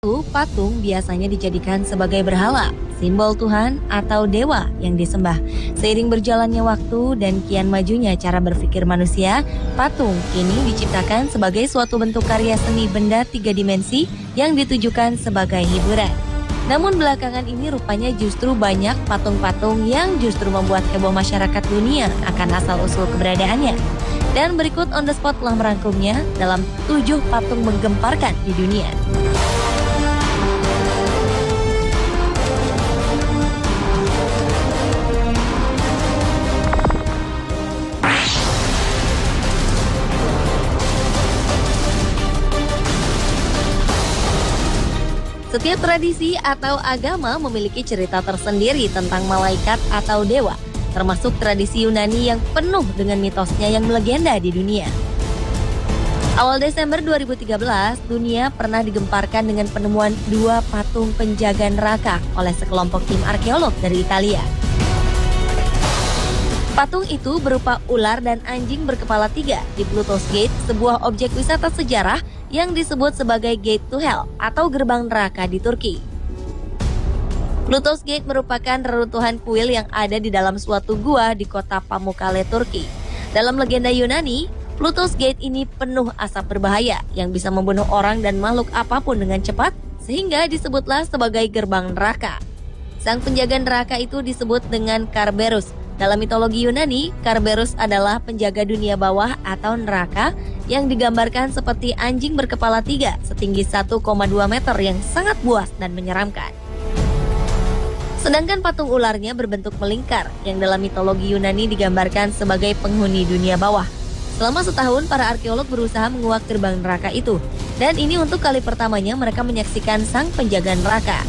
itu, patung biasanya dijadikan sebagai berhala, simbol Tuhan atau dewa yang disembah. Seiring berjalannya waktu dan kian majunya cara berpikir manusia, patung kini diciptakan sebagai suatu bentuk karya seni benda 3 dimensi yang ditujukan sebagai hiburan. Namun belakangan ini rupanya justru banyak patung-patung yang justru membuat heboh masyarakat dunia akan asal-usul keberadaannya. Dan berikut On The Spot telah merangkumnya dalam 7 patung menggemparkan di dunia. Setiap tradisi atau agama memiliki cerita tersendiri tentang malaikat atau dewa, termasuk tradisi Yunani yang penuh dengan mitosnya yang melegenda di dunia. Awal Desember 2013, dunia pernah digemparkan dengan penemuan 2 patung penjaga neraka oleh sekelompok tim arkeolog dari Italia. Patung itu berupa ular dan anjing berkepala 3 di Pluto's Gate, sebuah objek wisata sejarah yang disebut sebagai Gate to Hell atau gerbang neraka di Turki. Pluto's Gate merupakan reruntuhan kuil yang ada di dalam suatu gua di kota Pamukkale, Turki. Dalam legenda Yunani, Pluto's Gate ini penuh asap berbahaya yang bisa membunuh orang dan makhluk apapun dengan cepat, sehingga disebutlah sebagai gerbang neraka. Sang penjaga neraka itu disebut dengan Kerberos. Dalam mitologi Yunani, Kerberos adalah penjaga dunia bawah atau neraka yang digambarkan seperti anjing berkepala 3 setinggi 1,2 meter yang sangat buas dan menyeramkan. Sedangkan patung ularnya berbentuk melingkar yang dalam mitologi Yunani digambarkan sebagai penghuni dunia bawah. Selama setahun, para arkeolog berusaha menguak gerbang neraka itu. Dan ini untuk kali pertamanya mereka menyaksikan sang penjaga neraka.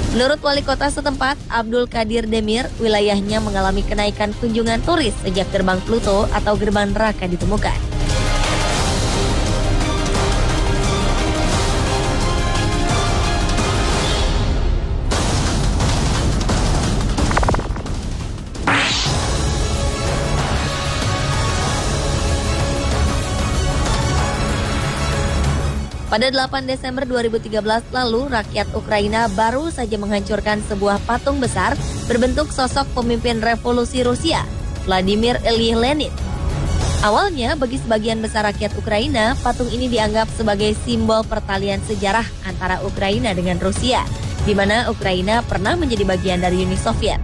Menurut wali kota setempat, Abdul Qadir Demir, wilayahnya mengalami kenaikan kunjungan turis sejak gerbang Pluto atau gerbang neraka ditemukan. Pada 8 Desember 2013 lalu, rakyat Ukraina baru saja menghancurkan sebuah patung besar berbentuk sosok pemimpin revolusi Rusia, Vladimir Ilyich Lenin. Awalnya, bagi sebagian besar rakyat Ukraina, patung ini dianggap sebagai simbol pertalian sejarah antara Ukraina dengan Rusia, di mana Ukraina pernah menjadi bagian dari Uni Soviet.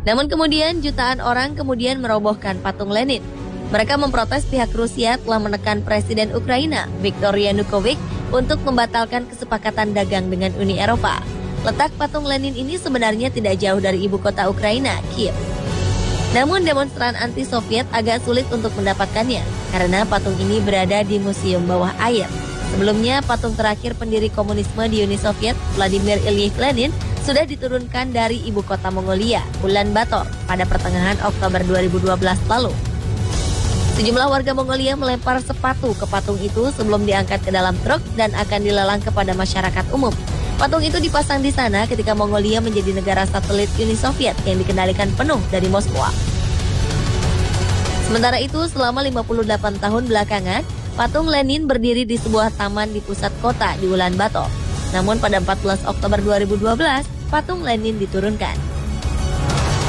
Namun kemudian, jutaan orang kemudian merobohkan patung Lenin. Mereka memprotes pihak Rusia telah menekan Presiden Ukraina, Viktor Yanukovych, untuk membatalkan kesepakatan dagang dengan Uni Eropa. Letak patung Lenin ini sebenarnya tidak jauh dari ibu kota Ukraina, Kiev. Namun demonstran anti-Soviet agak sulit untuk mendapatkannya, karena patung ini berada di museum bawah air. Sebelumnya, patung terakhir pendiri komunisme di Uni Soviet, Vladimir Ilyich Lenin, sudah diturunkan dari ibu kota Mongolia, Ulan Bator, pada pertengahan Oktober 2012 lalu. Sejumlah warga Mongolia melempar sepatu ke patung itu sebelum diangkat ke dalam truk dan akan dilelang kepada masyarakat umum. Patung itu dipasang di sana ketika Mongolia menjadi negara satelit Uni Soviet yang dikendalikan penuh dari Moskwa. Sementara itu, selama 58 tahun belakangan, patung Lenin berdiri di sebuah taman di pusat kota di Ulan Bator. Namun pada 14 Oktober 2012, patung Lenin diturunkan.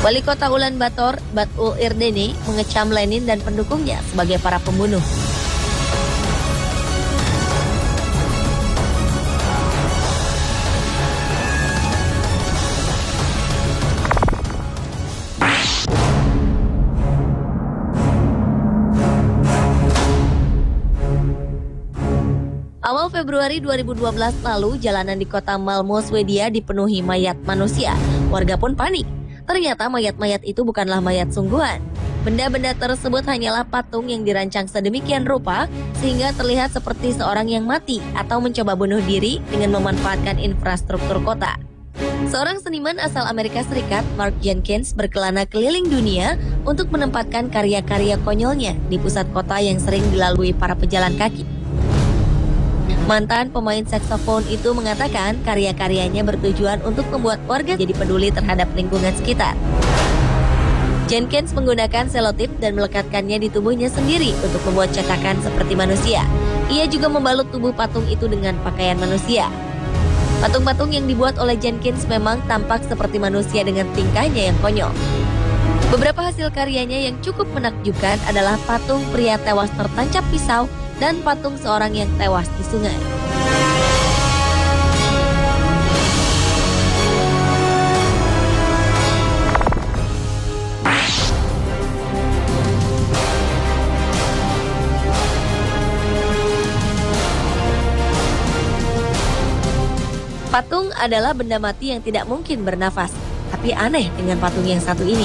Wali kota Ulan Bator, Batul Irdeni, mengecam Lenin dan pendukungnya sebagai para pembunuh. Awal Februari 2012 lalu, jalanan di kota Malmo, Swedia dipenuhi mayat manusia. Warga pun panik. Ternyata mayat-mayat itu bukanlah mayat sungguhan. Benda-benda tersebut hanyalah patung yang dirancang sedemikian rupa sehingga terlihat seperti seorang yang mati atau mencoba bunuh diri dengan memanfaatkan infrastruktur kota. Seorang seniman asal Amerika Serikat, Mark Jenkins, berkelana keliling dunia untuk menempatkan karya-karya konyolnya di pusat kota yang sering dilalui para pejalan kaki. Mantan pemain saksofon itu mengatakan karya-karyanya bertujuan untuk membuat warga jadi peduli terhadap lingkungan sekitar. Jenkins menggunakan selotip dan melekatkannya di tubuhnya sendiri untuk membuat cetakan seperti manusia. Ia juga membalut tubuh patung itu dengan pakaian manusia. Patung-patung yang dibuat oleh Jenkins memang tampak seperti manusia dengan tingkahnya yang konyol. Beberapa hasil karyanya yang cukup menakjubkan adalah patung pria tewas tertancap pisau dan patung seorang yang tewas di sungai. Patung adalah benda mati yang tidak mungkin bernafas, tapi aneh dengan patung yang satu ini.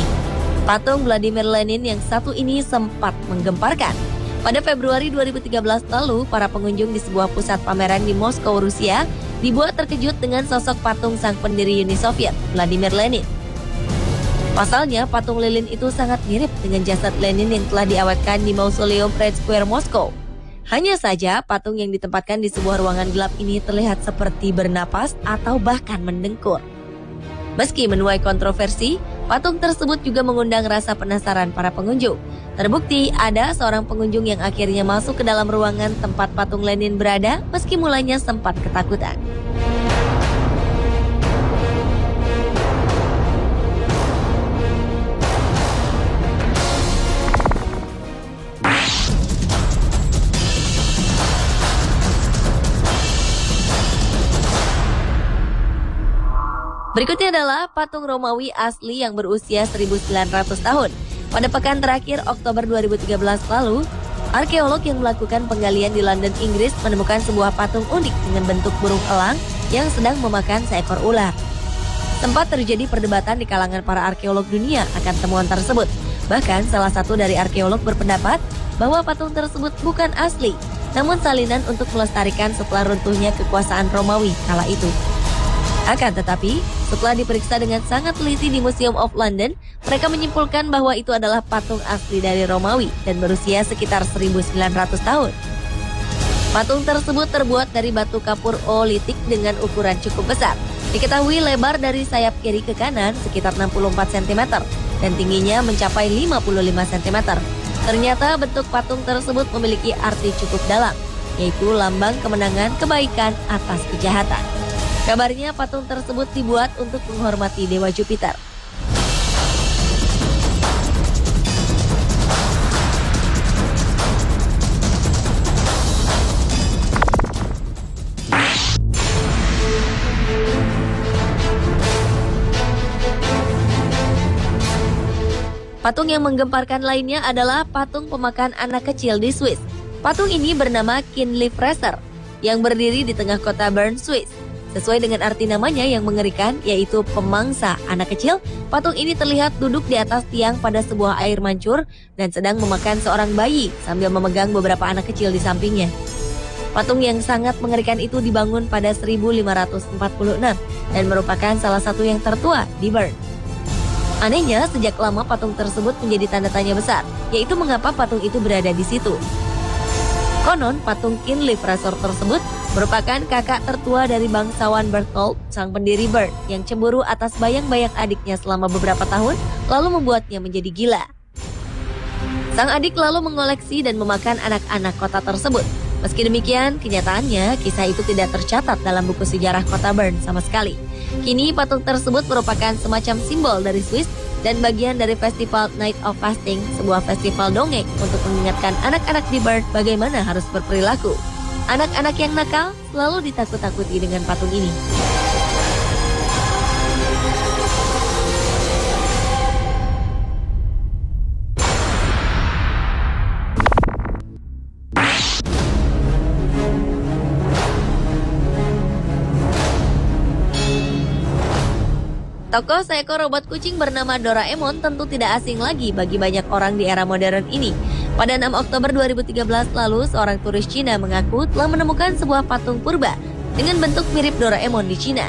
Patung Vladimir Lenin yang satu ini sempat menggemparkan. Pada Februari 2013 lalu, para pengunjung di sebuah pusat pameran di Moskow, Rusia, dibuat terkejut dengan sosok patung sang pendiri Uni Soviet, Vladimir Lenin. Pasalnya, patung lilin itu sangat mirip dengan jasad Lenin yang telah diawetkan di Mausoleum Red Square, Moskow. Hanya saja, patung yang ditempatkan di sebuah ruangan gelap ini terlihat seperti bernapas atau bahkan mendengkur. Meski menuai kontroversi, patung tersebut juga mengundang rasa penasaran para pengunjung. Terbukti ada seorang pengunjung yang akhirnya masuk ke dalam ruangan tempat patung Lenin berada meski mulanya sempat ketakutan. Berikutnya adalah patung Romawi asli yang berusia 1900 tahun. Pada pekan terakhir Oktober 2013 lalu, arkeolog yang melakukan penggalian di London, Inggris menemukan sebuah patung unik dengan bentuk burung elang yang sedang memakan seekor ular. Sempat terjadi perdebatan di kalangan para arkeolog dunia akan temuan tersebut. Bahkan salah satu dari arkeolog berpendapat bahwa patung tersebut bukan asli, namun salinan untuk melestarikan setelah runtuhnya kekuasaan Romawi kala itu. Akan tetapi, setelah diperiksa dengan sangat teliti di Museum of London, mereka menyimpulkan bahwa itu adalah patung asli dari Romawi dan berusia sekitar 1900 tahun. Patung tersebut terbuat dari batu kapur oolitik dengan ukuran cukup besar. Diketahui lebar dari sayap kiri ke kanan sekitar 64 cm dan tingginya mencapai 55 cm. Ternyata bentuk patung tersebut memiliki arti cukup dalam, yaitu lambang kemenangan kebaikan atas kejahatan. Kabarnya patung tersebut dibuat untuk menghormati Dewa Jupiter. Patung yang menggemparkan lainnya adalah patung pemakan anak kecil di Swiss. Patung ini bernama Kindly Fraser yang berdiri di tengah kota Bern, Swiss. Sesuai dengan arti namanya yang mengerikan, yaitu pemangsa anak kecil, patung ini terlihat duduk di atas tiang pada sebuah air mancur dan sedang memakan seorang bayi sambil memegang beberapa anak kecil di sampingnya. Patung yang sangat mengerikan itu dibangun pada 1546 dan merupakan salah satu yang tertua di Bern. Anehnya, sejak lama patung tersebut menjadi tanda tanya besar, yaitu mengapa patung itu berada di situ. Konon, patung Kindly Fraser tersebut merupakan kakak tertua dari bangsawan Berthold, sang pendiri Bern, yang cemburu atas bayang-bayang adiknya selama beberapa tahun, lalu membuatnya menjadi gila. Sang adik lalu mengoleksi dan memakan anak-anak kota tersebut. Meski demikian, kenyataannya kisah itu tidak tercatat dalam buku sejarah kota Bern sama sekali. Kini patung tersebut merupakan semacam simbol dari Swiss dan bagian dari festival Night of Fasting, sebuah festival dongeng untuk mengingatkan anak-anak di Bern bagaimana harus berperilaku. Anak-anak yang nakal selalu ditakut-takuti dengan patung ini. Tokoh seekor robot kucing bernama Doraemon tentu tidak asing lagi bagi banyak orang di era modern ini. Pada 6 Oktober 2013 lalu, seorang turis Cina mengaku telah menemukan sebuah patung purba dengan bentuk mirip Doraemon di Cina.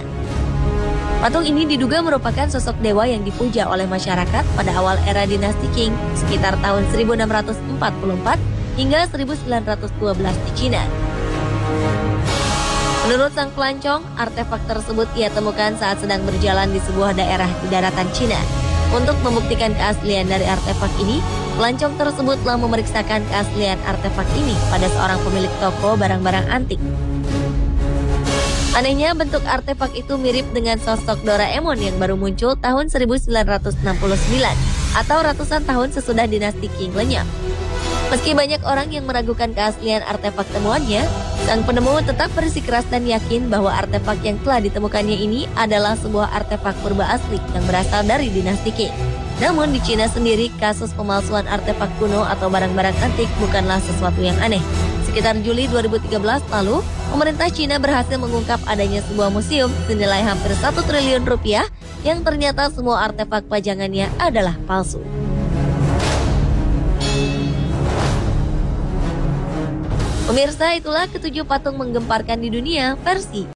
Patung ini diduga merupakan sosok dewa yang dipuja oleh masyarakat pada awal era dinasti Qing sekitar tahun 1644 hingga 1912 di Cina. Menurut sang pelancong, artefak tersebut ia temukan saat sedang berjalan di sebuah daerah di daratan Cina. Untuk membuktikan keaslian dari artefak ini, Pelancong tersebut telah memeriksakan keaslian artefak ini pada seorang pemilik toko barang-barang antik. Anehnya, bentuk artefak itu mirip dengan sosok Doraemon yang baru muncul tahun 1969 atau ratusan tahun sesudah dinasti Qing lenyap. Meski banyak orang yang meragukan keaslian artefak temuannya, sang penemu tetap bersikeras dan yakin bahwa artefak yang telah ditemukannya ini adalah sebuah artefak purba asli yang berasal dari dinasti Qing. Namun di Cina sendiri, kasus pemalsuan artefak kuno atau barang-barang antik bukanlah sesuatu yang aneh. Sekitar Juli 2013 lalu, pemerintah Cina berhasil mengungkap adanya sebuah museum senilai hampir 1 triliun rupiah yang ternyata semua artefak pajangannya adalah palsu. Pemirsa, itulah ketujuh patung menggemparkan di dunia versi